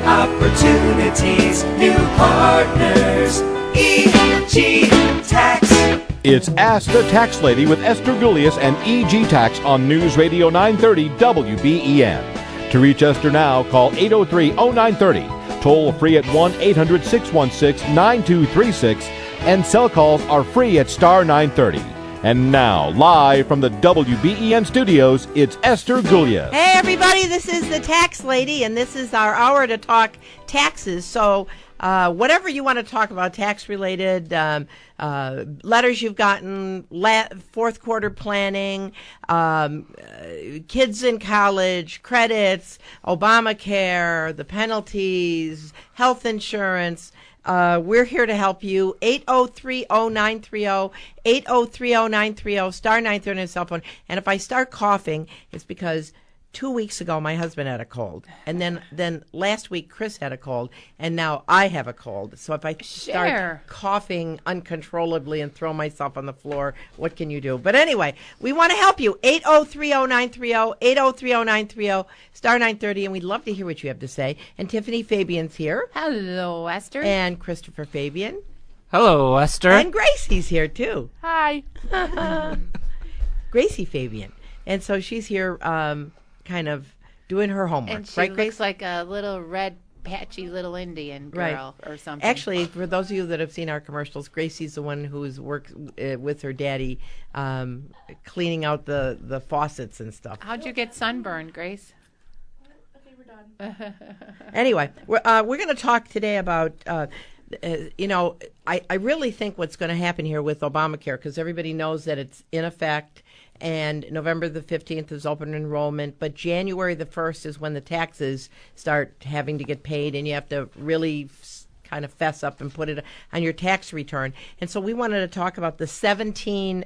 Opportunities, new partners, EG Tax. It's Ask the Tax Lady with Esther Gulius and EG Tax on News Radio 930 WBEN. To reach Esther now, call 803-0930. Toll free at 1-800-616-9236. And cell calls are free at star 930. And now, live from the WBEN studios, it's Esther Gulius. Hey, everybody, this is the Tax Lady, and this is our hour to talk taxes. So whatever you want to talk about, tax-related, letters you've gotten, fourth quarter planning, kids in college, credits, Obamacare, the penalties, health insurance. We're here to help you. 803-0930, 803-0930, star 930 on his cell phone. And if I start coughing, it's because 2 weeks ago my husband had a cold. And then last week Chris had a cold. And now I have a cold. So if I start coughing uncontrollably and throw myself on the floor, what can you do? But anyway, we want to help you. 803-0930, 803-0930, star 930. And we'd love to hear what you have to say. And Tiffany Fabian's here. Hello, Esther. And Christopher Fabian. Hello, Esther. And Gracie's here, too. Hi. Gracie Fabian. And so she's here kind of doing her homework. And she right, looks Grace? like a little red, patchy little Indian girl or something. Actually, for those of you that have seen our commercials, Gracie's the one who's worked with her daddy cleaning out the faucets and stuff. How'd you get sunburned, Grace? Okay, we're done. Anyway, we're going to talk today about, I really think what's going to happen here with Obamacare, because everybody knows that it's in effect, and November the 15th is open enrollment, but January the 1st is when the taxes start having to get paid, and you have to really kind of fess up and put it on your tax return. And so we wanted to talk about the 17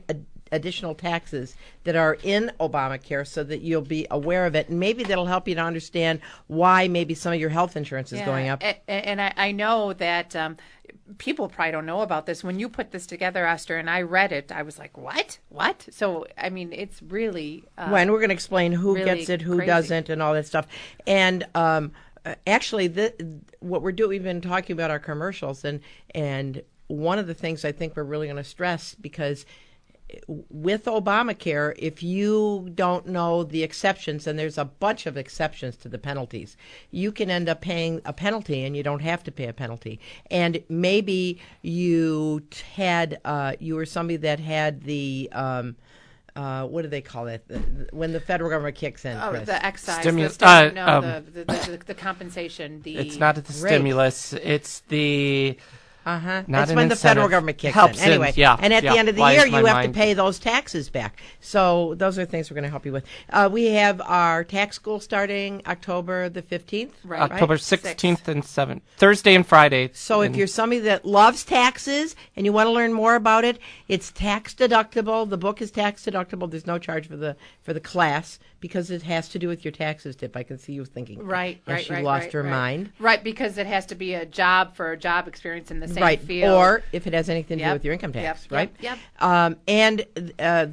additional taxes that are in Obamacare so that you'll be aware of it, and maybe that'll help you to understand why maybe some of your health insurance is going up. And I know that people probably don't know about this. When you put this together, Esther, and I read it, I was like, what? So, I mean, it's really... and we're going to explain who really gets it, who crazy. doesn't, and all that stuff. And actually, what we're doing, we've been talking about our commercials, and one of the things I think we're really going to stress, because with Obamacare, if you don't know the exceptions, and there's a bunch of exceptions to the penalties, you can end up paying a penalty and you don't have to pay a penalty. And maybe you were somebody that had the what do they call it? When the federal government kicks in, Chris. The excise. The compensation. It's not the stimulus. It's the... That's when the federal government kicks in. Anyway, and at the end of the year, you have to pay those taxes back. So those are things we're going to help you with. We have our tax school starting October the 15th. Right. October 16th and 7th. Thursday and Friday. So if you're somebody that loves taxes and you want to learn more about it, it's tax deductible. The book is tax deductible. There's no charge for the class because it has to do with your taxes, Tip. I can see you thinking. Right. She lost her mind. Right, because it has to be a job for a job experience in the same field. Or if it has anything to do with your income tax, right? Yep. And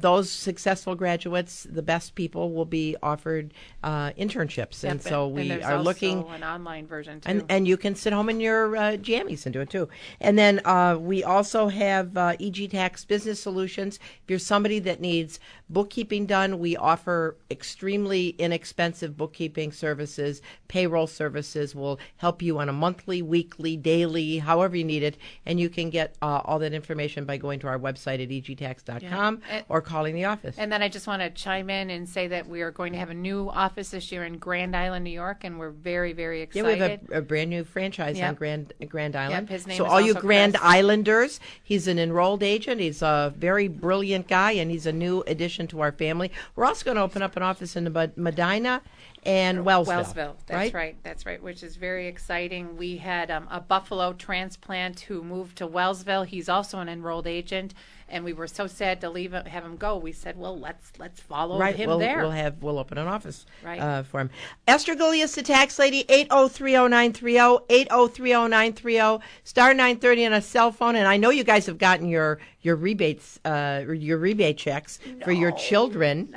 those successful graduates, the best people, will be offered internships. Yep. And so we and are looking. Also an online version too. And you can sit home in your jammies and do it too. And then we also have EG Tax Business Solutions. If you're somebody that needs bookkeeping done, we offer extremely inexpensive bookkeeping services. Payroll services will help you on a monthly, weekly, daily, however you need it. And you can get all that information by going to our website at egtax.com or calling the office. And then I just want to chime in and say that we are going to have a new office this year in Grand Island, New York, and we're very, very excited. Yeah, we have a brand new franchise on Grand Island. Yep, his name so is all you also Grand Chris. Islanders, he's an enrolled agent. He's a very brilliant guy, and he's a new addition to our family. We're also going to open up an office in Medina and Wellsville. That's right, which is very exciting. We had a Buffalo transplant who moved to Wellsville. He's also an enrolled agent, and we were so sad to have him go. We said, well, let's follow him there. We'll open an office for him. Esther Gulius, the tax lady, 8030930, 8030930, star 930 on a cell phone. And I know you guys have gotten your rebates, your rebate checks for your children.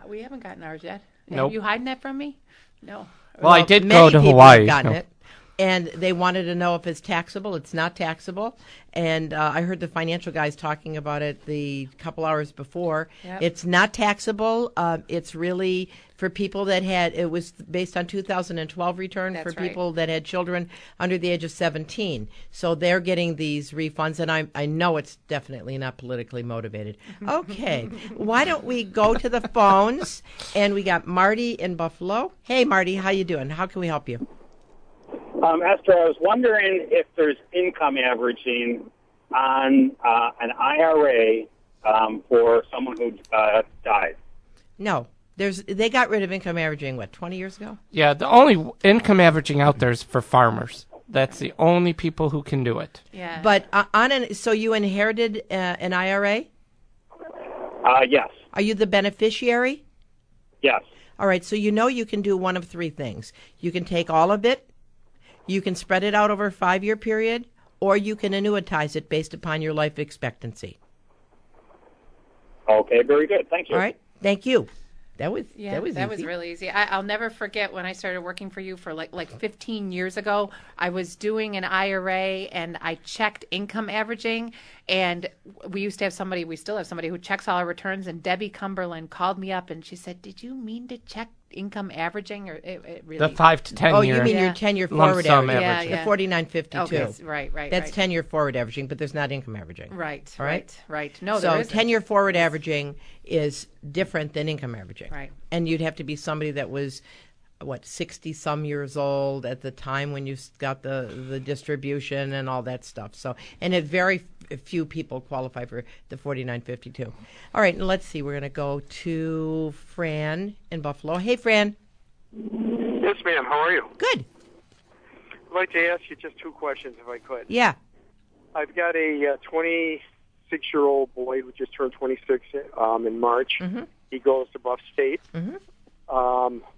We haven't gotten ours yet. Nope. Are you hiding that from me? No. Well, I did go to Hawaii. Gotten it. and they wanted to know if it's taxable. It's not taxable. And I heard the financial guys talking about it the couple hours before. Yep. It's not taxable. It's really for people that it was based on 2012 return That's for right. people that had children under the age of 17. So they're getting these refunds, and I know it's definitely not politically motivated. Okay, why don't we go to the phones? And we got Marty in Buffalo. Hey, Marty, how you doing? How can we help you? Esther, I was wondering if there's income averaging on an IRA for someone who died. No. They got rid of income averaging, 20 years ago? Yeah, the only income averaging out there is for farmers. That's the only people who can do it. Yeah. But so you inherited an IRA? Yes. Are you the beneficiary? Yes. All right, so you can do one of three things. You can take all of it, you can spread it out over a 5-year period, or you can annuitize it based upon your life expectancy. Okay, very good. Thank you. All right, thank you. That was easy. really easy. I'll never forget when I started working for you for like 15 years ago. I was doing an IRA and I checked income averaging, and we used to have somebody. We still have somebody who checks all our returns. And Debbie Cumberland called me up and she said, "Did you mean to check income averaging?" Or it really The 5 to 10 Oh, year. you mean Yeah. your 10-year Lump forward sum averaging? averaging. The Yeah. 4952. Okay, right. That's right. 10-year forward averaging, but there's not income averaging. Right. All right? No, So there isn't. 10-year forward averaging is different than income averaging. Right. And you'd have to be somebody that was, 60-some years old at the time when you got the distribution and all that stuff. So, and very few people qualify for the 4952. All right, and let's see. We're going to go to Fran in Buffalo. Hey, Fran. Yes, ma'am. How are you? Good. I'd like to ask you just 2 questions, if I could. Yeah. I've got a 26-year-old boy who just turned 26 in March. Mm-hmm. He goes to Buff State. Mm-hmm.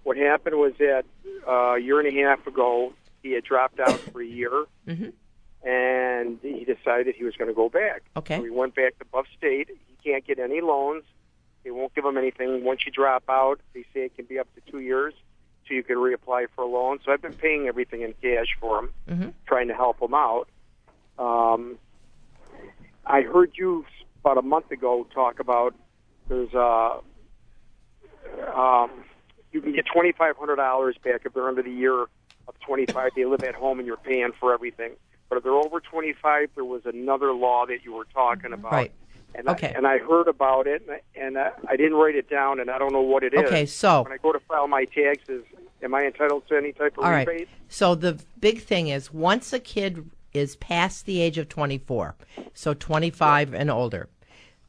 What happened was that a year and a half ago, he had dropped out for a year, Mm-hmm. and he decided he was going to go back. Okay. So he went back to Buff State. He can't get any loans. They won't give him anything. Once you drop out, they say it can be up to 2 years, so you can reapply for a loan. So I've been paying everything in cash for him, Mm-hmm. trying to help him out. I heard you about a month ago talk about there's you can get $2,500 back if they're under the year of 25. They live at home and you're paying for everything. But if they're over 25, there was another law that you were talking about. Right. And Okay. I heard about it, and I didn't write it down, and I don't know what it is. Okay, so When I go to file my taxes, am I entitled to any type of all right. rebate? So the big thing is once a kid is past the age of 24, so 25 and older,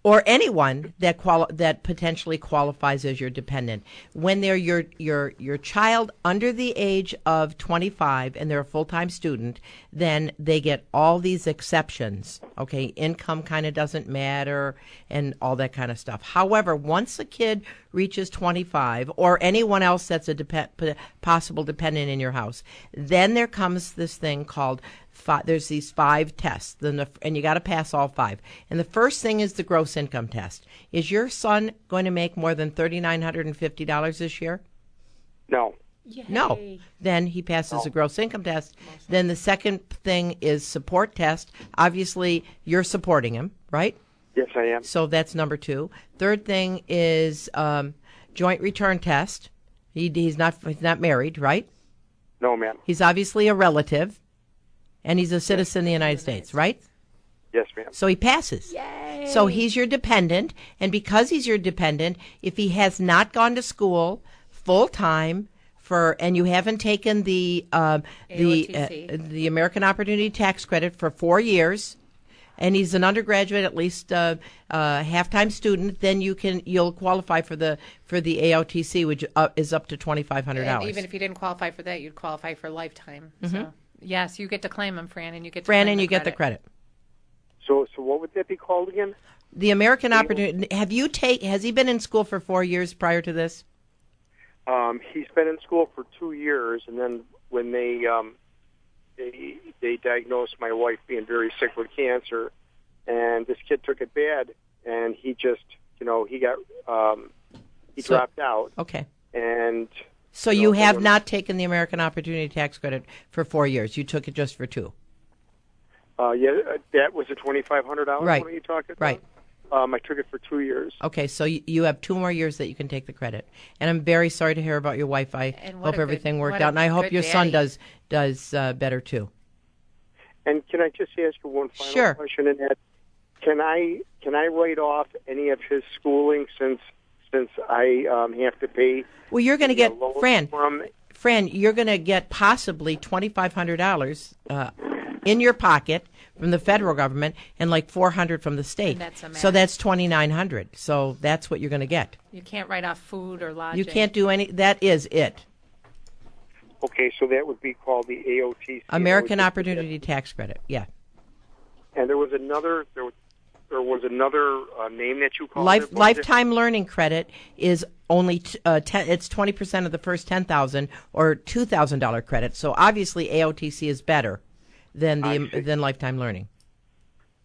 or anyone that potentially qualifies as your dependent, when they're your child under the age of 25 and they're a full-time student, then they get all these exceptions. Okay, income kind of doesn't matter and all that kind of stuff. However, once a kid reaches 25, or anyone else that's a possible dependent in your house, then there comes this thing called there's these 5 tests, and you got to pass all 5. And the first thing is the gross income test. Is your son going to make more than $3,950 this year? No. No. Then he passes the gross income test. Then the second thing is support test. Obviously, you're supporting him, right? Yes, I am. So that's number 2. Third thing is joint return test. He's not married, right? No, ma'am. He's obviously a relative, and he's a citizen of the United States, right? Yes, ma'am. So he passes. Yay. So he's your dependent, and because he's your dependent, if he has not gone to school full time and you haven't taken the American Opportunity Tax Credit for 4 years, and he's an undergraduate, at least half-time student, then you'll qualify for the AOTC, which is up to $2,500. And even if you didn't qualify for that, you'd qualify for lifetime. Mm-hmm. So yes, you get to claim them, Fran, and you get to Fran, claim and you get the credit. credit. So what would that be called again? The American Opportunity. Has he been in school for 4 years prior to this? He's been in school for 2 years, and then when they diagnosed my wife being very sick with cancer, and this kid took it bad, and he just, he got, dropped out. Okay. And So you have not taken the American Opportunity Tax Credit for 4 years. You took it just for 2. That was the $2,500 Right. one you talked about? Right. I took it for 2 years. Okay, so you have 2 more years that you can take the credit. And I'm very sorry to hear about your wife. I And what hope a good- everything worked what a out, and I hope good your son daddy. does better too. And can I just ask you one final Sure. question in that? Can I write off any of his schooling since I have to pay? Well, you're going to get loan Fran, you're going to get possibly $2,500 in your pocket from the federal government and like $400 from the state. And that's a So match. that's $2,900. So that's what you're going to get. You can't write off food or lodging. You can't do any. That is it. Okay, so that would be called the AOTC. American Opportunity Tax Credit. Yeah. And there was another name that you called it. Lifetime Learning Credit is only it's 20% of the first $10,000 or $2,000 credit. So obviously AOTC is better than Lifetime Learning.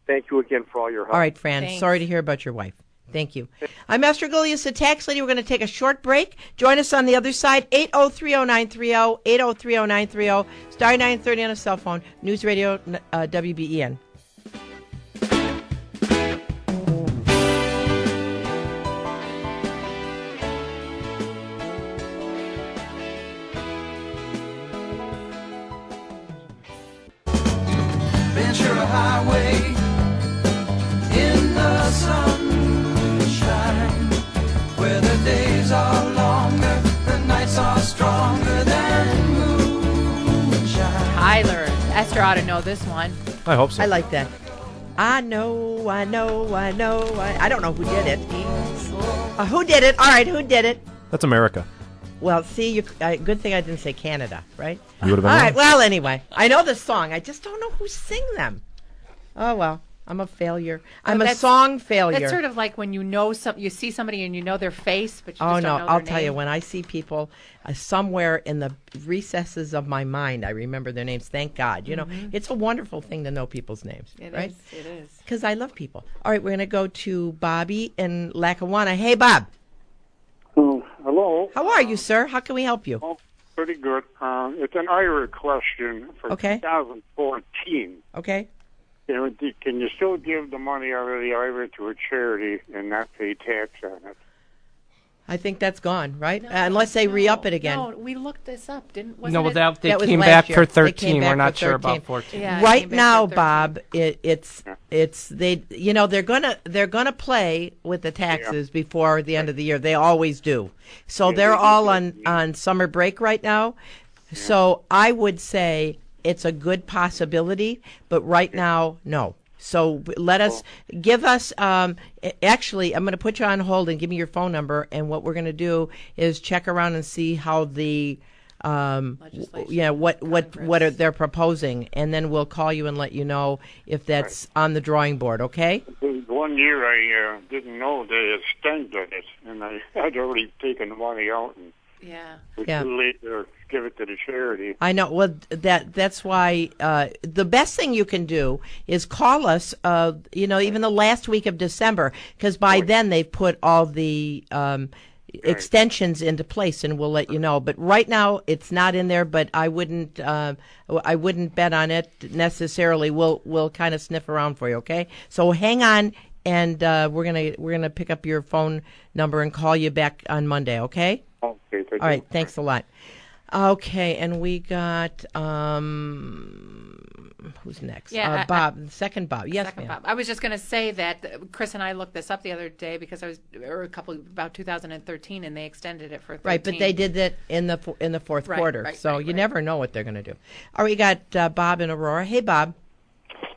Thank you again for all your help. All right, Fran. Thanks. Sorry to hear about your wife. Thank you. I'm Esther Gullius, the tax lady. We're going to take a short break. Join us on the other side, 8030930, 8030930, star 930 on a cell phone, News Radio WBEN. Ventura Highway in the sunshine, where the days are longer, the nights are stronger than moonshine. Tyler, Esther ought to know this one. I hope so. I like that. I know. I don't know who did it. Who did it? All right, who did it? That's America. Well, see, good thing I didn't say Canada, right? You would have been All wrong. right, well, anyway, I know the song. I just don't know who sing them. Oh, well, I'm a failure. I'm a that's- song failure. That's sort of like when you see somebody and you know their face, but you Oh, just no, don't know I'll their tell you, name. when I see people somewhere in the recesses of my mind, I remember their names, thank God. You know, it's a wonderful thing to know people's names, It right? is, it is. Because I love people. All right, we're going to go to Bobby in Lackawanna. Hey, Bob. Hello. How are you, sir? How can we help you? Oh, pretty good. It's an IRA question for Okay. 2014. Okay. Can you still give the money out of the IRA to a charity and not pay tax on it? I think that's gone, right? Unless they re-up it again. No, we looked this up, didn't? Wasn't No, it? they That was came last back year. for They 13. came back We're not for sure 13. about 14. Yeah, it Right came back now, for 13. Bob, it's they're gonna play with the taxes before the end of the year. They always do. So they're all on summer break right now. So I would say it's a good possibility, but right now, no. So give us, actually, I'm going to put you on hold and give me your phone number. And what we're going to do is check around and see how what they're proposing. And then we'll call you and let you know if that's on the drawing board, okay? 1 year I didn't know they extended it, and I had already taken the money out, and Yeah. it was Yeah. too late to give it to the charity. I know. Well, that's why the best thing you can do is call us. Even the last week of December, because by then they've put all the extensions into place, and we'll let you know. But right now, it's not in there. But I wouldn't bet on it necessarily. We'll kind of sniff around for you. Okay. So hang on, and we're gonna pick up your phone number and call you back on Monday. Okay. Okay, thank you. All right, thanks a lot. Okay, and we got who's next? Yeah, Bob, the second Bob. Yes, Second ma'am. Bob. I was just going to say that Chris and I looked this up the other day because about 2013, and they extended it for 13. Right, but they did that in the fourth Right, quarter, right, so right, you right. never know what they're going to do. All right, we got Bob in Aurora. Hey, Bob.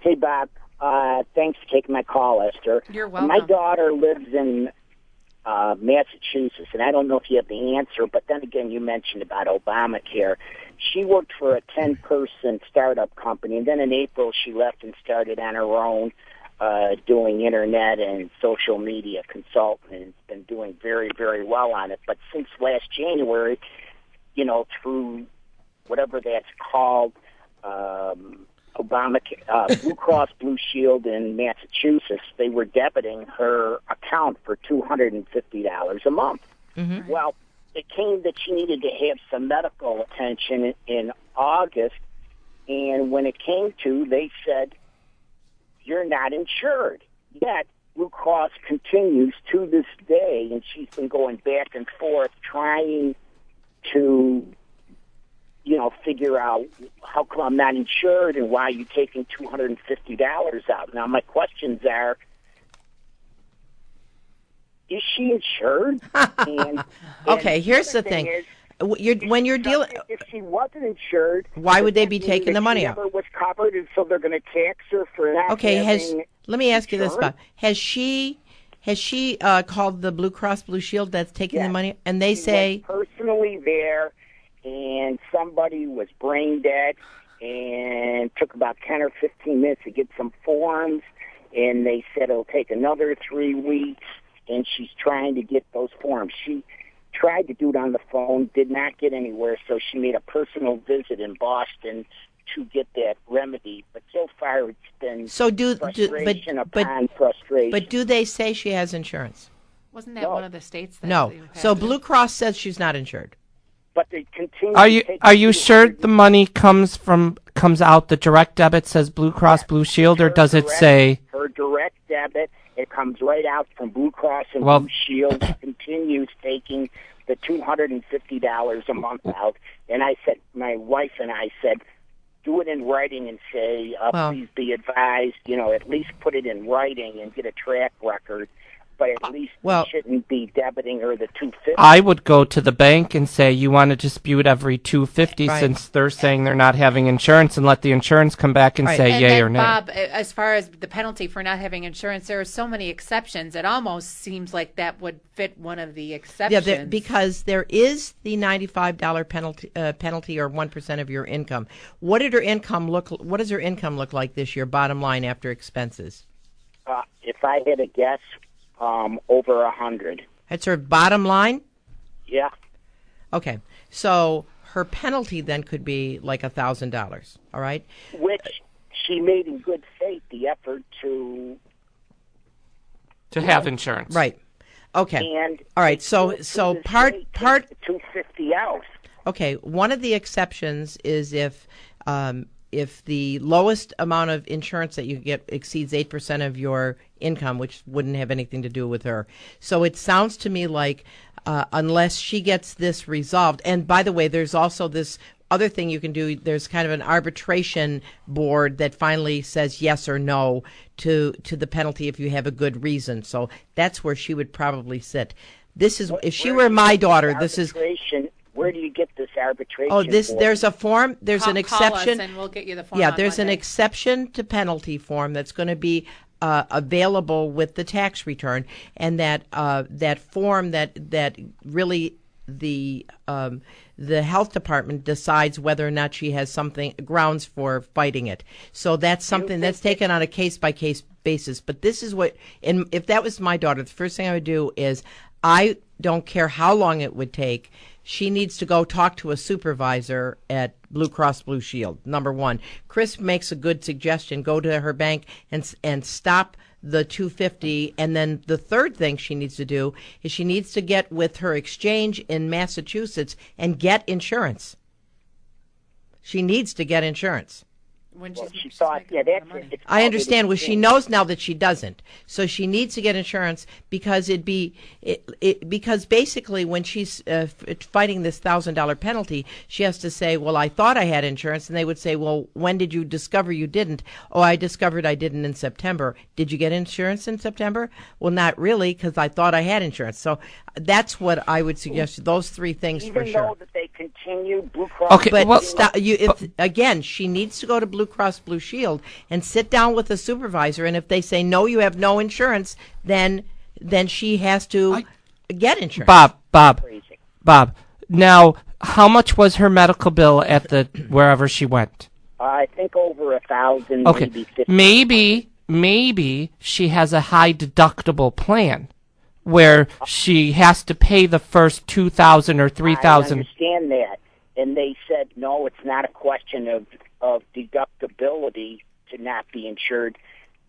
Hey, Bob. Thanks for taking my call, Esther. You're welcome. My daughter lives in Massachusetts, and I don't know if you have the answer, but then again, you mentioned about Obamacare. She worked for a 10-person startup company, and then in April she left and started on her own doing internet and social media consulting, and has been doing very, very well on it. But since last January, through whatever that's called, Obamacare, Blue Cross Blue Shield in Massachusetts, they were debiting her account for $250 a month. Mm-hmm. Well, it came that she needed to have some medical attention in August, and when it came to, they said, you're not insured. Yet, Blue Cross continues to this day, and she's been going back and forth trying to, figure out how come I'm not insured and why you're taking $250 out. Now, my questions are, is she insured? Okay, here's the thing. When you're dealing, if she wasn't insured, why would they be taking the money out? She never was covered, and so they're going to tax her for not having let me ask you this, insurance? Bob. Has she called the Blue Cross Blue Shield that's taking the money, and they She say went personally there, and somebody was brain dead, and took about 10 or 15 minutes to get some forms, and they said it'll take another 3 weeks, and she's trying to get those forms. She tried to do it on the phone, did not get anywhere, so she made a personal visit in Boston to get that remedy. But so far, it's been frustration upon frustration. But do they say she has insurance? Wasn't that one of the states? That No. you had So to- Blue Cross says she's not insured. But they continue. Are you sure the money comes out? The direct debit says Blue Cross Blue Shield, or does it say her direct debit? It comes right out from Blue Cross and Well- Blue Shield. She continues taking the $250 a month out. And I said, my wife and I said, do it in writing and say, please be advised. At least put it in writing and get a track record. But at least you shouldn't be debiting her the $250. I would go to the bank and say you want to dispute every $250 Right. since they're saying they're not having insurance, and let the insurance come back and say And yay then, or nay. Bob, as far as the penalty for not having insurance, there are so many exceptions. It almost seems like that would fit one of the exceptions. Yeah, because there is the $95 penalty or 1% of your income. What does her income look like this year? Bottom line after expenses. If I had a guess, over 100. That's her bottom line. Yeah. Okay, so her penalty then could be like $1,000. All right. Which she made in good faith the effort to have insurance. Right. Okay. And all right. So part $250 out. Okay. One of the exceptions is if the lowest amount of insurance that you get exceeds 8% of your income, which wouldn't have anything to do with her. So it sounds to me like unless she gets this resolved, and by the way, there's also this other thing you can do. There's kind of an arbitration board that finally says yes or no to the penalty if you have a good reason. So that's where she would probably sit. This is if she were my daughter. This is. Where do you get this arbitration? Oh, board? there's a form. There's an exception. Call us and we'll get you the form. Yeah, on there's an Monday. exception to penalty form that's going to be available with the tax return, and that form that really the health department decides whether or not she has grounds for fighting it. So that's something that's taken on a case by case basis. But this is what, and if that was my daughter, the first thing I would do is I don't care how long it would take. She needs to go talk to a supervisor at Blue Cross Blue Shield, number one. Chris makes a good suggestion. Go to her bank and stop the $250. And then the third thing she needs to do is she needs to get with her exchange in Massachusetts and get insurance. She needs to get insurance. When she thought, yeah, that's it. I understand. Well, she knows now that she doesn't, so she needs to get insurance because because basically when she's fighting this $1,000 penalty, she has to say, "Well, I thought I had insurance," and they would say, "Well, when did you discover you didn't?" "Oh, I discovered I didn't in September." "Did you get insurance in September?" "Well, not really, because I thought I had insurance." So that's what I would suggest. Those three things for sure. Even though that they continue Blue Cross. Okay, But again, she needs to go to Blue Cross Blue Shield and sit down with a supervisor, and if they say no, you have no insurance, then she has to get insurance. Bob. Now, how much was her medical bill at the wherever she went? I think over 1,000. Okay, maybe 50. maybe she has a high deductible plan where she has to pay the first $2,000 or $3,000. I understand that, and they said no, it's not a question of deductibility to not be insured.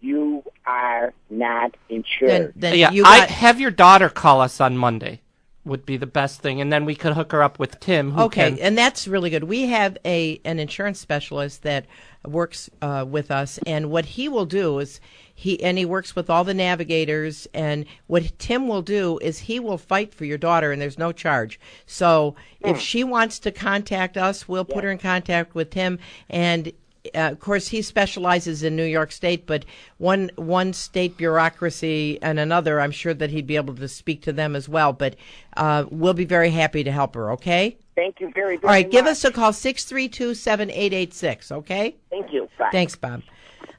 You are not insured. Then have your daughter call us on Monday. would be the best thing, and then we could hook her up with Tim. Who Okay, can, and that's really good. We have an insurance specialist that works with us, and what he will do is he works with all the navigators, and what Tim will do is he will fight for your daughter, and there's no charge. So if she wants to contact us, we'll put her in contact with Tim, and of course, he specializes in New York State, but one state bureaucracy and another, I'm sure that he'd be able to speak to them as well. But we'll be very happy to help her, okay? Thank you very, very much. All right, give us a call, 632-7886, okay? Thank you. Bye. Thanks, Bob.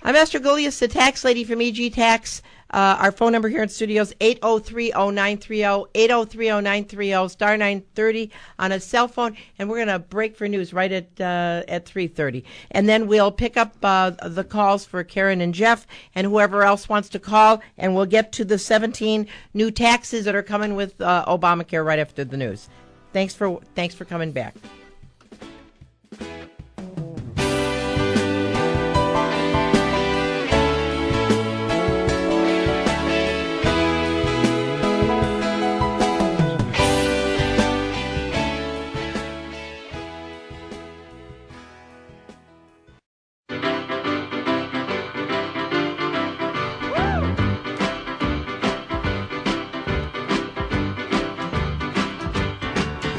I'm Esther Gulius, the tax lady from EG Tax. Our phone number here in studios, 803-0930, 803-0930, star 930 on a cell phone. And we're going to break for news right at 3:30. And then we'll pick up the calls for Karen and Jeff and whoever else wants to call. And we'll get to the 17 new taxes that are coming with Obamacare right after the news. Thanks for coming back.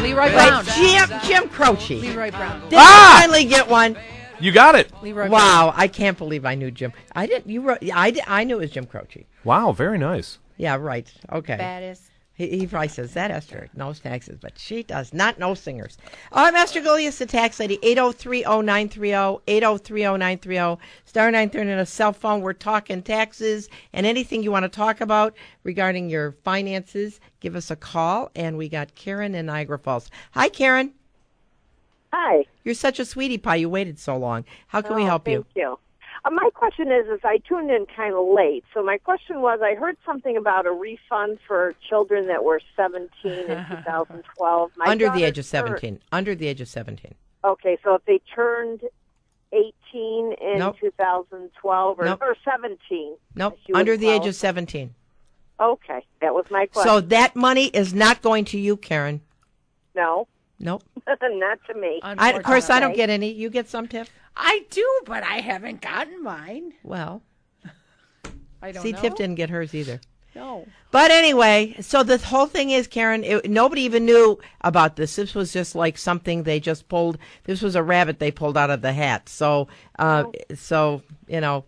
Leroy Brown. Jim Croce. Leroy Brown. Did I finally get one? You got it. Leroy Wow, I can't believe I knew Jim. I didn't. You wrote. I knew it was Jim Croce. Wow, very nice. Yeah, right. Okay. Baddest. He probably says that Esther knows taxes, but she does not know singers. I'm Esther Gulius, the tax lady. 803-0930, 803-0930, star 930 on a cell phone. We're talking taxes and anything you want to talk about regarding your finances. Give us a call, and we got Karen in Niagara Falls. Hi, Karen. Hi. You're such a sweetie pie. You waited so long. How can we help you? Thank you. My question is I tuned in kind of late. So my question was, I heard something about a refund for children that were 17 in 2012. Under the age of 17. Under the age of 17. Okay, so if they turned 18 in 2012 or 17. Nope, under the age of 17. Okay, that was my question. So that money is not going to you, Karen. No. Nope. Not to me. Of course, I don't get any. You get some, Tiff? I do, but I haven't gotten mine. Well, I don't see, know. Tiff didn't get hers either. No. But anyway, so the whole thing is, Karen, nobody even knew about this. This was just like something they just pulled. This was a rabbit they pulled out of the hat. So, you know,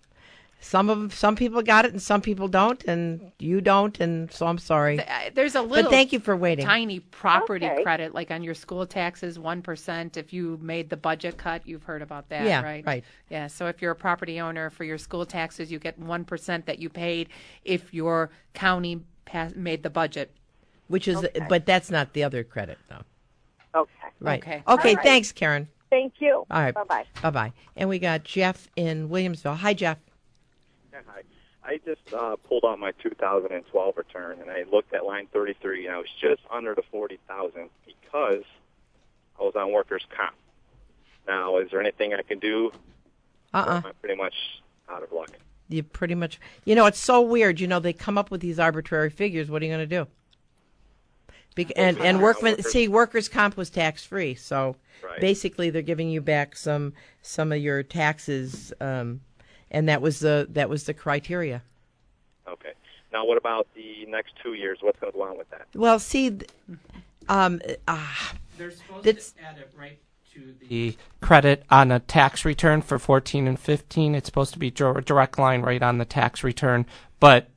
some people got it and some people don't, and you don't, and so I'm sorry. There's a little, but thank you for waiting. Tiny property credit, like on your school taxes, 1%. If you made the budget cut, you've heard about that, yeah, right? Right. Yeah. So if you're a property owner, for your school taxes, you get 1% that you paid if your county made the budget. Which is, but that's not the other credit, though. Okay. Right. Okay. Okay. Right. Thanks, Karen. Thank you. All right. Bye-bye. Bye-bye. And we got Jeff in Williamsville. Hi, Jeff. Hi. I just pulled out my 2012 return, and I looked at line 33, and I was just under the 40,000 because I was on workers' comp. Now, is there anything I can do? Or am I pretty much out of luck? You pretty much, it's so weird. They come up with these arbitrary figures. What are you going to do? Workers' comp was tax free, so basically they're giving you back some of your taxes, and that was the criteria. Okay. Now, what about the next 2 years? What's going to go on with that? they're Well, supposed to add it right to the credit on a tax return for 14 and 15. It's supposed to be direct line right on the tax return, but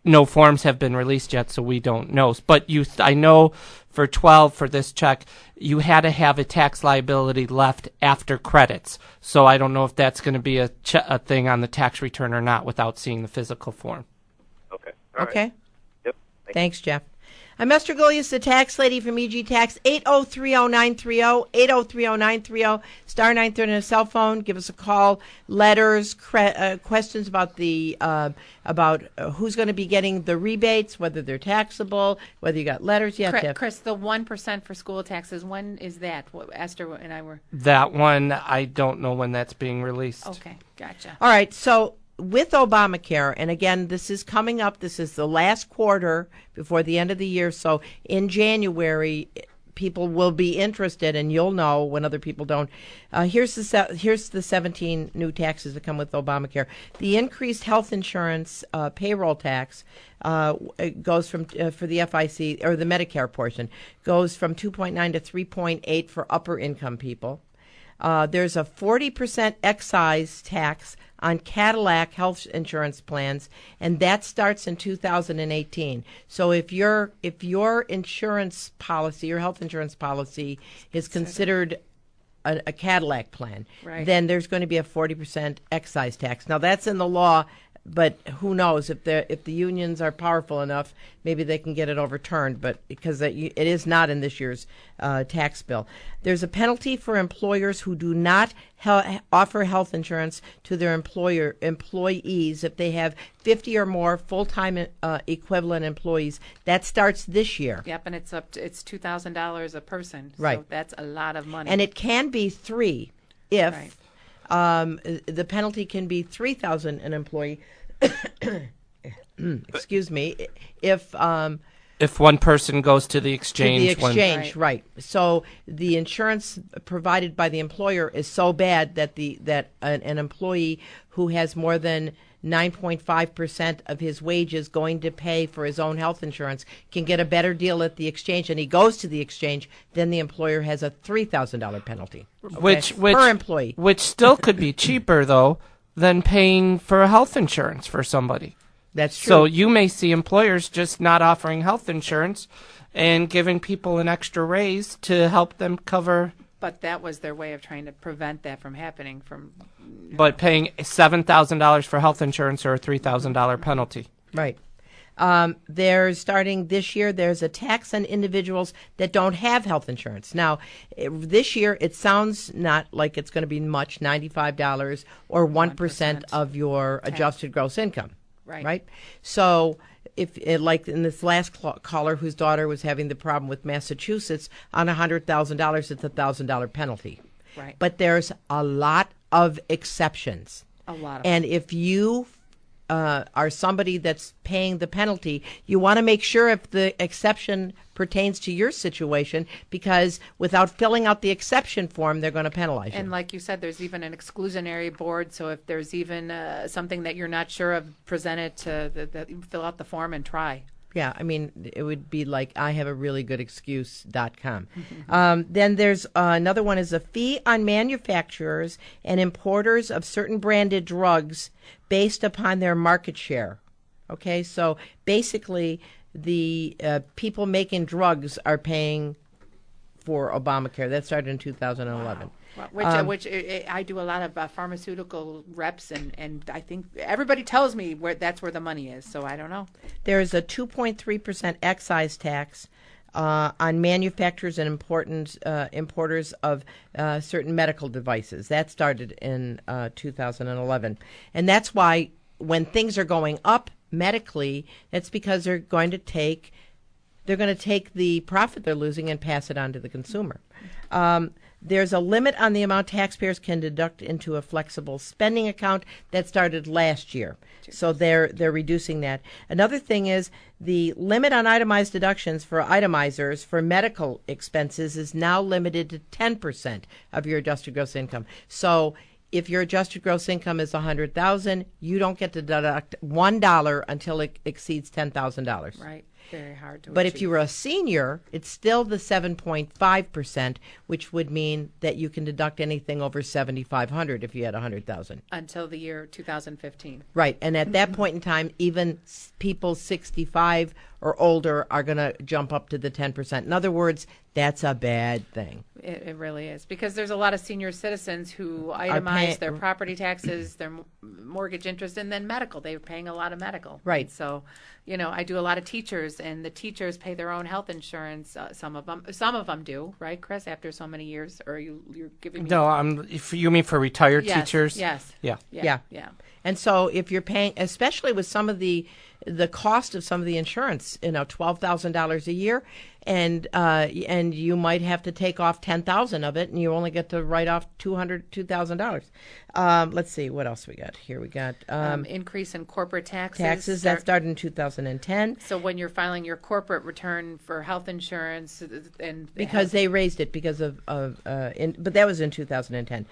no forms have been released yet, so we don't know. But I know for 12, for this check, you had to have a tax liability left after credits. So I don't know if that's going to be a thing on the tax return or not without seeing the physical form. Okay. Okay. Right. Yep. Thanks, Jeff. I'm Esther Gulius, the tax lady from EG Tax, 803-0930, 803-0930, star 930 on a cell phone. Give us a call. Letters, questions about about who's going to be getting the rebates, whether they're taxable, whether you got letters. Yeah, Tiff. Chris, the 1% for school taxes, when is that? Esther and I were... That one, I don't know when that's being released. Okay, gotcha. All right, so with Obamacare, and again, this is coming up. This is the last quarter before the end of the year. So in January, people will be interested, and you'll know when other people don't. Here's the 17 new taxes that come with Obamacare. The increased health insurance payroll tax it goes from for the FIC or the Medicare portion goes from 2.9 to 3.8 for upper income people. There's a 40% excise tax on Cadillac health insurance plans, and that starts in 2018. So if your insurance policy, your health insurance policy, is considered a Cadillac plan, Right. then there's going to be a 40% excise tax. Now that's in the law, but who knows if the unions are powerful enough, maybe they can get it overturned. But because it is not in this year's tax bill, there's a penalty for employers who do not offer health insurance to their employees if they have 50 or more full-time equivalent employees. That starts this year. Yep, and it's $2,000 a person. Right. So that's a lot of money. And it can be 3 if Right. the penalty can be $3,000 an employee. Excuse me. If one person goes to the exchange. Right. So the insurance provided by the employer is so bad that an employee who has more than 9.5% of his wages going to pay for his own health insurance can get a better deal at the exchange, and he goes to the exchange, then the employer has a $3,000 penalty. Which per employee. Which still could be cheaper, though, than paying for health insurance for somebody. That's true. So you may see employers just not offering health insurance and giving people an extra raise to help them cover. But that was their way of trying to prevent that from happening. But paying $7,000 for health insurance or a $3,000 penalty. Right. There's starting this year, there's a tax on individuals that don't have health insurance. Now, this year, it sounds not like it's going to be much, $95 or 1% of your adjusted gross income. Right. So if like in this last caller whose daughter was having the problem with Massachusetts, on $100,000, it's a $1,000 penalty. Right. But there's a lot of exceptions. A lot of And if you are somebody that's paying the penalty, you want to make sure if the exception pertains to your situation, because without filling out the exception form, they're going to penalize you. And like you said, there's even an exclusionary board. So if there's even something that you're not sure of, present it to fill out the form and try. Yeah, I mean, it would be like I have a really good excuse.com. Then there's another one is a fee on manufacturers and importers of certain branded drugs based upon their market share. Okay, so basically the people making drugs are paying for Obamacare. That started in 2011. Wow. Which I do a lot of pharmaceutical reps, and I think everybody tells me that's where the money is. So I don't know. There's a 2.3% excise tax on manufacturers and importers of certain medical devices. That started in 2011, and that's why when things are going up medically, that's because they're going to take the profit they're losing and pass it on to the consumer. There's a limit on the amount taxpayers can deduct into a flexible spending account. That started last year. So they're reducing that. Another thing is the limit on itemized deductions for itemizers for medical expenses is now limited to 10% of your adjusted gross income. So if your adjusted gross income is $100,000, you don't get to deduct $1 until it exceeds $10,000. Right. Very hard to But achieve. if you were a senior, it's still the 7.5%, which would mean that you can deduct anything over $7,500 if you had $100,000 until the year 2015. Right, and at that point in time, even people 65 or older are going to jump up to the 10%. In other words, that's a bad thing. It really is, because there's a lot of senior citizens who itemize their property taxes, their mortgage interest, and then medical. They're paying a lot of medical. Right. So, I do a lot of teachers, and the teachers pay their own health insurance. Some of them do, right, Chris? After so many years, or you're giving me? No, if you mean for retired teachers? Yes. Yeah. Yeah. And so if you're paying, especially with some of the the cost of some of the insurance. $12,000 a year, and you might have to take off $10,000 of it, and you only get to write off $2,000. Let's see what else we got here. We got increase in corporate taxes. Taxes that started in 2010. So when you're filing your corporate return for health insurance, and because they raised it because but that was in 2010.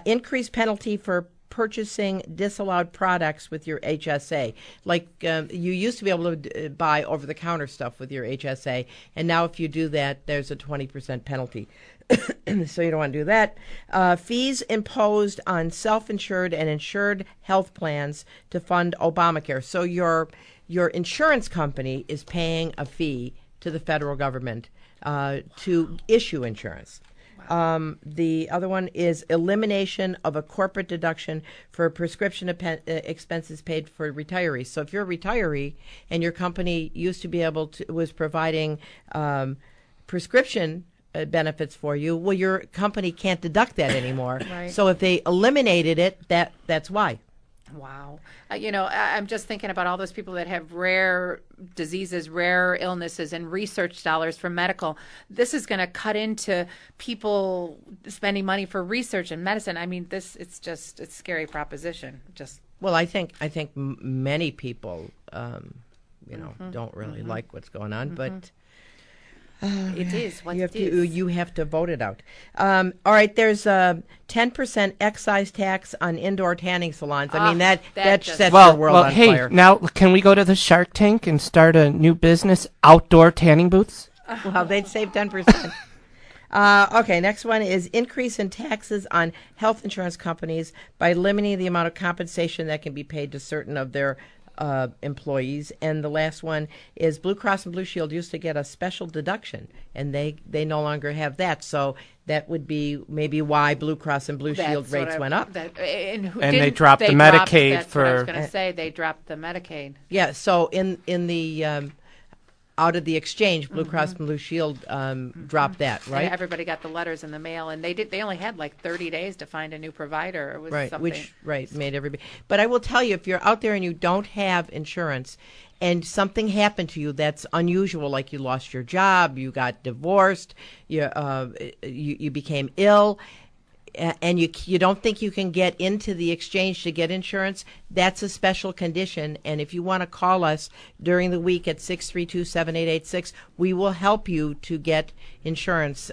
Increased penalty for purchasing disallowed products with your HSA. Like you used to be able to buy over-the-counter stuff with your HSA, and now if you do that, there's a 20% penalty. So you don't want to do that. Fees imposed on self-insured and insured health plans to fund Obamacare. So your insurance company is paying a fee to the federal government to issue insurance. The other one is elimination of a corporate deduction for prescription expenses paid for retirees. So if you're a retiree and your company used to be was providing prescription benefits for you, well, your company can't deduct that anymore. Right. So if they eliminated it, that's why. Wow. I'm just thinking about all those people that have rare diseases, rare illnesses, and research dollars for medical. This is going to cut into people spending money for research and medicine. I mean, it's a scary proposition. Well, I think many people, don't really like what's going on, but. It is what it is. You have to vote it out. All right, there's a 10% excise tax on indoor tanning salons. I mean, that sets the world on fire. Now can we go to the Shark Tank and start a new business, outdoor tanning booths? Well, they'd save 10%. Okay, next one is increase in taxes on health insurance companies by limiting the amount of compensation that can be paid to certain of their employees. And the last one is Blue Cross and Blue Shield used to get a special deduction, and they no longer have that. So that would be maybe why Blue Cross and Blue Shield rates went up. And they dropped the Medicaid that's what I was going to say. They dropped the Medicaid. Yeah. So in the out of the exchange, Blue Cross and Blue Shield dropped that, right? And everybody got the letters in the mail, and they only had like 30 days to find a new provider. It was something. Made everybody. But I will tell you, if you're out there and you don't have insurance, and something happened to you that's unusual, like you lost your job, you got divorced, you became ill, and you don't think you can get into the exchange to get insurance, that's a special condition. And if you want to call us during the week at 632-7886, we will help you to get insurance.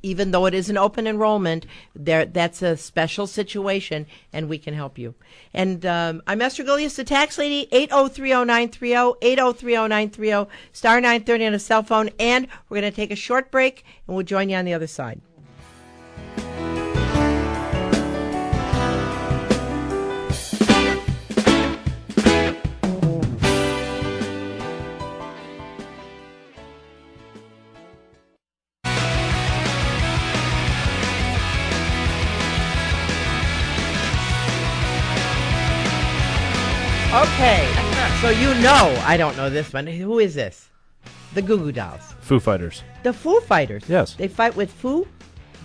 Even though it is an open enrollment, that's a special situation, and we can help you. And I'm Esther Gilius, the tax lady, 8030930, 8030930, star 930 on a cell phone. And we're going to take a short break, and we'll join you on the other side. Okay, so I don't know this one. Who is this? The Goo Goo Dolls. Foo Fighters. The Foo Fighters? Yes. They fight with Foo?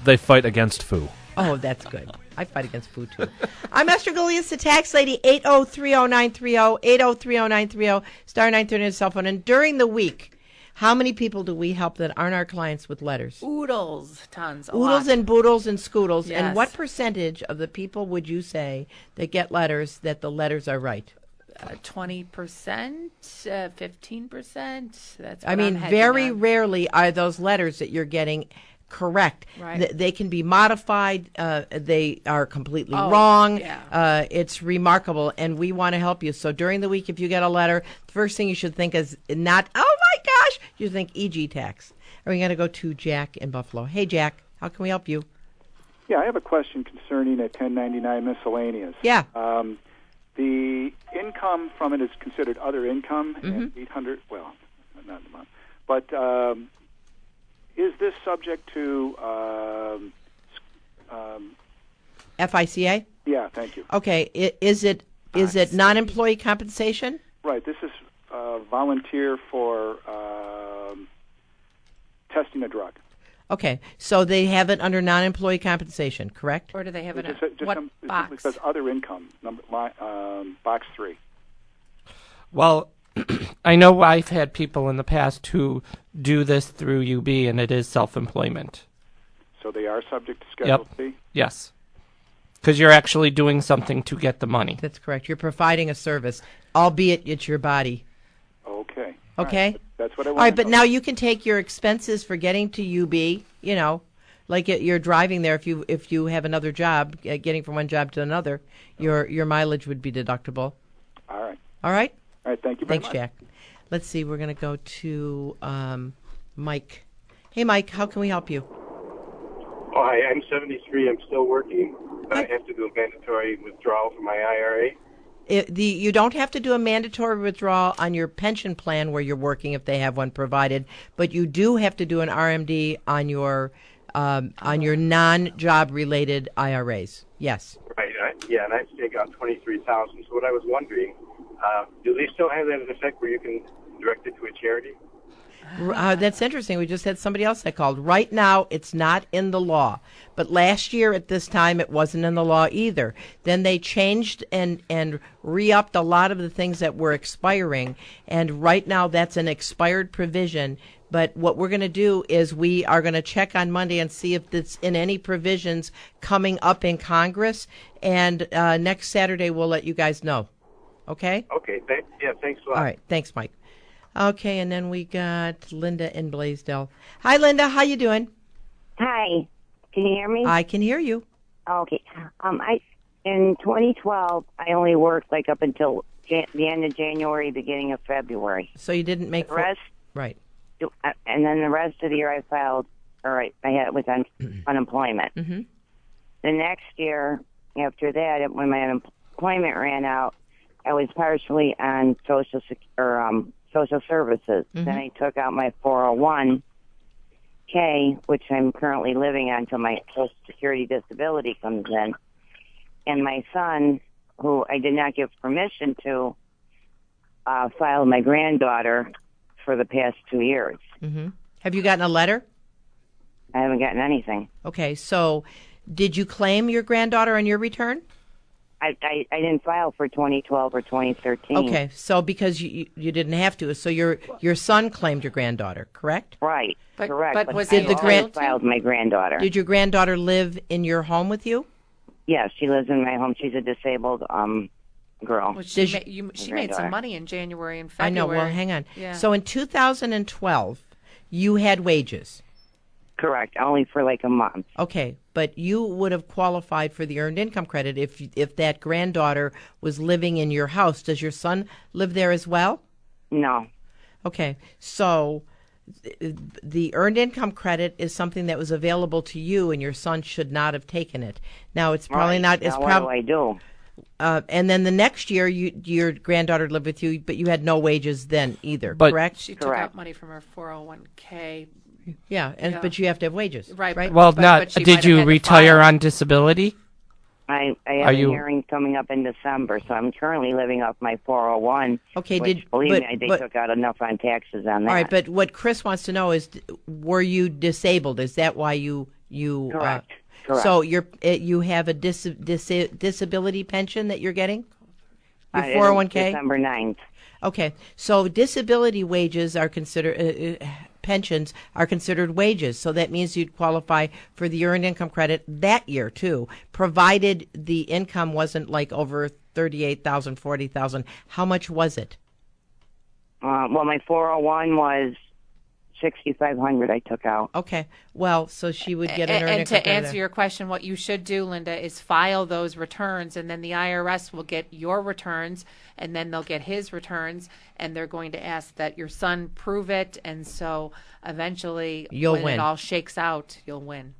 They fight against Foo. Oh, that's good. I fight against Foo, too. I'm Esther Gilius, the tax lady, 8030930, 8030930, star 930 on cell phone. And during the week, how many people do we help that aren't our clients with letters? Oodles, tons. Oodles and boodles and scoodles. Yes. And what percentage of the people would you say that get letters that the letters are right? 20%, 15%. That's what I mean, very rarely are those letters that you're getting correct. Right. They can be modified. They are completely wrong. Yeah. It's remarkable, and we want to help you. So during the week, if you get a letter, the first thing you should think is not, oh my gosh, you think EG tax. Are we going to go to Jack in Buffalo? Hey, Jack, how can we help you? Yeah, I have a question concerning a 1099 miscellaneous. Yeah. The income from it is considered other income, and 800. Well, not the month, but is this subject to FICA? Yeah, thank you. Okay, is it non-employee compensation? Right. This is volunteer for testing a drug. Okay, so they have it under non-employee compensation, correct? Or do they have it in what box? It says other income, box 3. Well, I know I've had people in the past who do this through UB, and it is self-employment. So they are subject to Schedule C? Yes. Because you're actually doing something to get the money. That's correct. You're providing a service, albeit it's your body. Okay. Okay? All right. That's what I All want right, to but know. now you can take your expenses for getting to UB, you know, like you're driving there. If you have another job, getting from one job to another, your mileage would be deductible. All right. All right? All right, thank you very Thanks, much. Jack. Let's see, we're going to go to Mike. Hey, Mike, how can we help you? Oh, hi, I'm 73. I'm still working. I have to do a mandatory withdrawal from my IRA. You don't have to do a mandatory withdrawal on your pension plan where you're working if they have one provided, but you do have to do an RMD on your non-job related IRAs. Yes. Right. And I have to take out $23,000. So what I was wondering, do they still have that in effect where you can direct it to a charity? That's interesting. We just had somebody else that called. Right now, it's not in the law. But last year at this time, it wasn't in the law either. Then they changed and re-upped a lot of the things that were expiring. And right now, that's an expired provision. But what we're going to do is we are going to check on Monday and see if it's in any provisions coming up in Congress. And next Saturday, we'll let you guys know. Okay? Okay. Thanks a lot. All right. Thanks, Mike. Okay, and then we got Linda in Blaisdell. Hi, Linda. How you doing? Hi. Can you hear me? I can hear you. Okay. In 2012, I only worked like up until the end of January, beginning of February. So you didn't make the rest, right? And then the rest of the year, I filed. All right, I had was on unemployment. Mm-hmm. The next year after that, when my unemployment ran out, I was partially on social services. Mm-hmm. Then I took out my 401k, which I'm currently living on until my Social Security disability comes in. And my son, who I did not give permission to, filed my granddaughter for the past 2 years. Mm-hmm. Have you gotten a letter? I haven't gotten anything. Okay, so did you claim your granddaughter on your return? I didn't file for 2012 or 2013. Okay, so because you didn't have to, so your son claimed your granddaughter, correct? Right, correct. But was did I filed my granddaughter? Did your granddaughter live in your home with you? Yes, she lives in my home. She's a disabled girl. Well, she made some money in January and February. I know. Well, hang on. Yeah. So in 2012, you had wages. Correct. Only for like a month. Okay, but you would have qualified for the earned income credit if that granddaughter was living in your house. Does your son live there as well? No. Okay, so the earned income credit is something that was available to you, and your son should not have taken it. Now it's probably not. It's what do I do? And then the next year, your granddaughter lived with you, but you had no wages then either. But correct? She took out money from her 401k. Yeah, but you have to have wages, right? Well, did you retire on disability? I have a hearing coming up in December, so I'm currently living off my 401. Okay, which, believe me, they took out enough on taxes on that. All right, but what Chris wants to know is, were you disabled? Is that why you correct? Correct. So you have a disability pension that you're getting? Your 401k? December 9th. Okay, so disability wages are considered pensions are considered wages, so that means you'd qualify for the earned income credit that year too, provided the income wasn't like over $38,000, $40,000. How much was it? Well, my 401 was $6,500 I took out. Okay. Well, so she would get an earned income And to credit. answer your question, what you should do, Linda, is file those returns, and then the IRS will get your returns, and then they'll get his returns, and they're going to ask that your son prove it, and so eventually, You'll when win. it all shakes out, you'll win.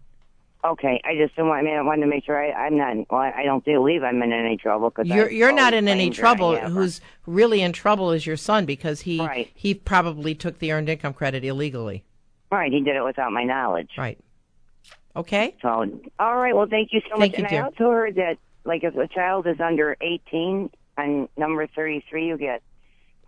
Okay, I just don't want. I mean, I wanted to make sure I'm not. Well, I don't believe I'm in any trouble because You're not in any trouble. Who's really in trouble is your son because he probably took the earned income credit illegally. Right, he did it without my knowledge. Right. Okay. So, all right. Well, thank you so Thank much. you, And dear. I also heard that, like, if a child is under 18 on number 33, you get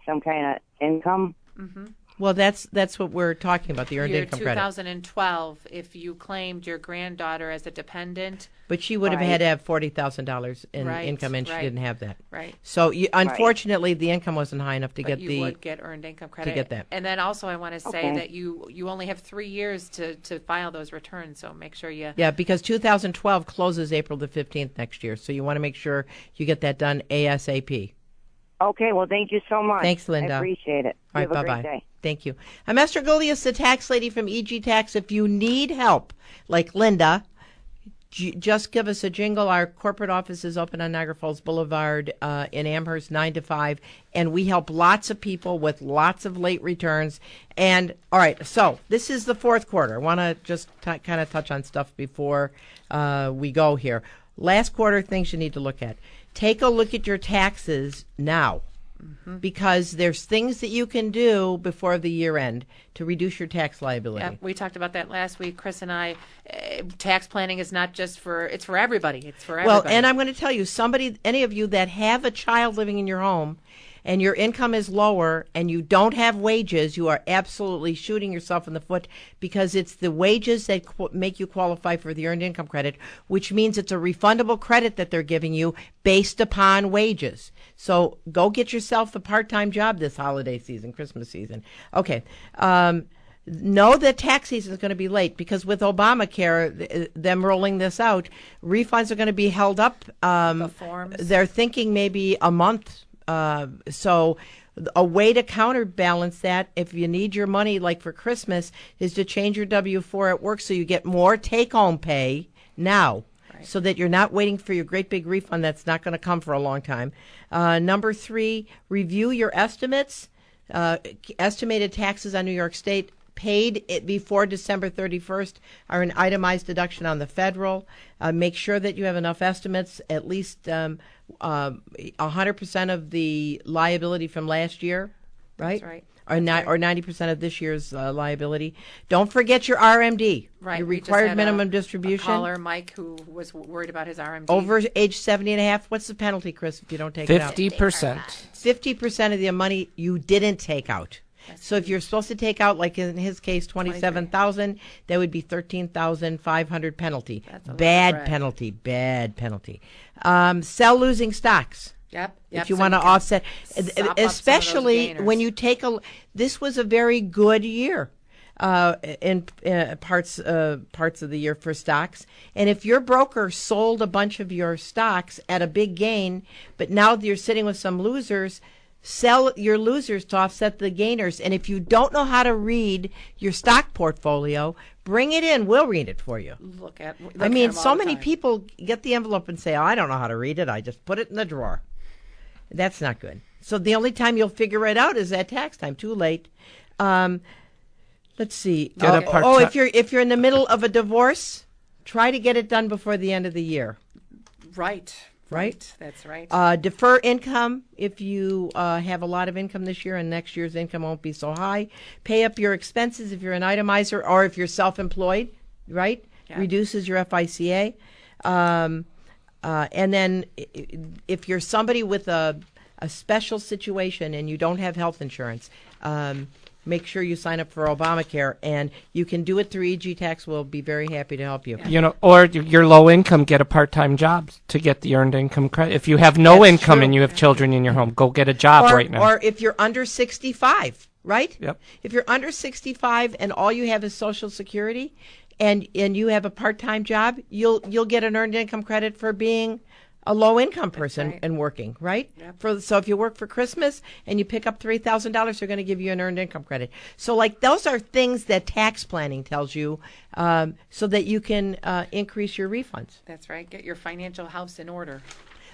some kind of income. Mm-hmm. Well, that's what we're talking about, the earned Year income credit. 2012, if you claimed your granddaughter as a dependent. But she would have had to have $40,000 in income, and she right. didn't have that. Right. So, unfortunately, the income wasn't high enough to get you would get earned income credit. To get that. And then also I want to say that you only have 3 years to file those returns, so make sure you... Yeah, because 2012 closes April the 15th next year, so you want to make sure you get that done ASAP. Okay, well, thank you so much. Thanks, Linda. I appreciate it. All right, have a bye-bye. great day. Thank you. I'm Esther Gulius, the tax lady from EG Tax. If you need help, like Linda, just give us a jingle. Our corporate office is open on Niagara Falls Boulevard in Amherst, 9 to 5, and we help lots of people with lots of late returns. And, all right, so this is the fourth quarter. I want to just kind of touch on stuff before we go here. Last quarter, things you need to look at. Take a look at your taxes now, because there's things that you can do before the year end to reduce your tax liability. Yeah, we talked about that last week, Chris and I. Tax planning is not just it's for everybody. It's for everybody. Well, and I'm going to tell you, any of you that have a child living in your home and your income is lower and you don't have wages, you are absolutely shooting yourself in the foot, because it's the wages that make you qualify for the earned income credit, which means it's a refundable credit that they're giving you based upon wages. So go get yourself a part-time job this holiday season, Christmas season. Okay. Know that tax season is going to be late, because with Obamacare, them rolling this out, refunds are going to be held up. The forms. They're thinking maybe a month. So a way to counterbalance that, if you need your money like for Christmas, is to change your W-4 at work so you get more take-home pay now. So that you're not waiting for your great big refund that's not going to come for a long time. Number 3, review your estimates. Estimated taxes on New York State paid before December 31st are an itemized deduction on the federal. Make sure that you have enough estimates, at least 100% of the liability from last year, right? That's right. Or 90% of this year's liability. Don't forget your RMD, right. your We just required had minimum a distribution. Caller, Mike, who was worried about his RMD. Over age 70 and a half, what's the penalty, Chris, if you don't take it out? 50%. 50% of the money you didn't take out. So if you're supposed to take out, like in his case, $27,000, that would be $13,500 penalty. Bad penalty. Sell losing stocks. Yep. If you want to offset, especially when you take this was a very good year in parts of the year for stocks. And if your broker sold a bunch of your stocks at a big gain, but now you're sitting with some losers, sell your losers to offset the gainers. And if you don't know how to read your stock portfolio, bring it in. We'll read it for you. Look I mean, at so many people get the envelope and say, oh, I don't know how to read it. I just put it in the drawer. That's not good. So the only time you'll figure it out is at tax time. Too late. Let's see. If you're in the middle of a divorce, try to get it done before the end of the year. Right. Right? That's right. Defer income if you have a lot of income this year and next year's income won't be so high. Pay up your expenses if you're an itemizer, or if you're self-employed, right? Yeah. Reduces your FICA. And then if you're somebody with a special situation and you don't have health insurance, make sure you sign up for Obamacare, and you can do it through EG Tax. We'll be very happy to help you. Or you're low income, get a part-time job to get the earned income credit. If you have no income and you have children in your home, go get a job right now. Or if you're under 65, right? Yep. If you're under 65 and all you have is Social Security, and you have a part-time job, you'll get an earned income credit for being a low-income person and working, right? Yep. So if you work for Christmas and you pick up $3,000, they're going to give you an earned income credit. So, like, those are things that tax planning tells you, so that you can increase your refunds. That's right. Get your financial house in order.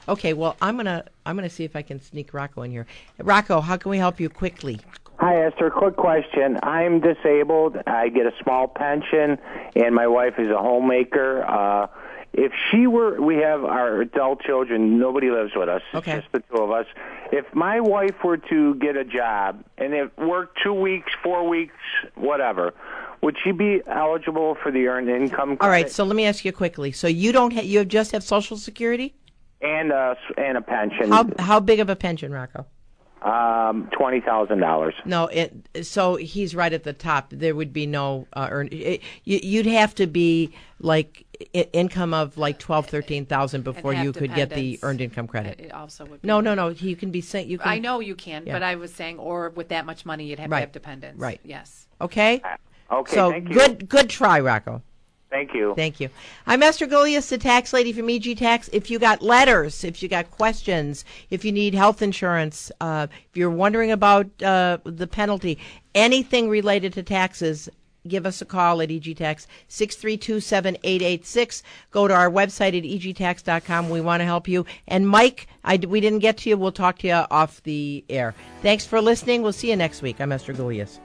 Okay. Well, I'm gonna see if I can sneak Rocco in here. Rocco, how can we help you quickly? Hi, Esther. Quick question. I'm disabled. I get a small pension, and my wife is a homemaker. If we have our adult children, nobody lives with us. It's just the two of us. If my wife were to get a job and it worked 2 weeks, 4 weeks, whatever, would she be eligible for the earned income credit? All right. So let me ask you quickly. So you just have Social Security? And a pension. How big of a pension, Rocco? $20,000. No, so he's right at the top. There would be no you'd have to be like income of like 13,000 before you could get the earned income credit. It also would be no. You can be saying you can. I know you can, but I was saying, or with that much money, you'd have to have dependents. Right. Yes. Okay. Okay. So thank you. good try, Rocco. Thank you. Thank you. I'm Esther Gullius, the tax lady from EG Tax. If you got letters, if you got questions, if you need health insurance, if you're wondering about the penalty, anything related to taxes, give us a call at EG Tax, 632-7886. Go to our website at egtax.com. We want to help you. And Mike, we didn't get to you. We'll talk to you off the air. Thanks for listening. We'll see you next week. I'm Esther Gullius.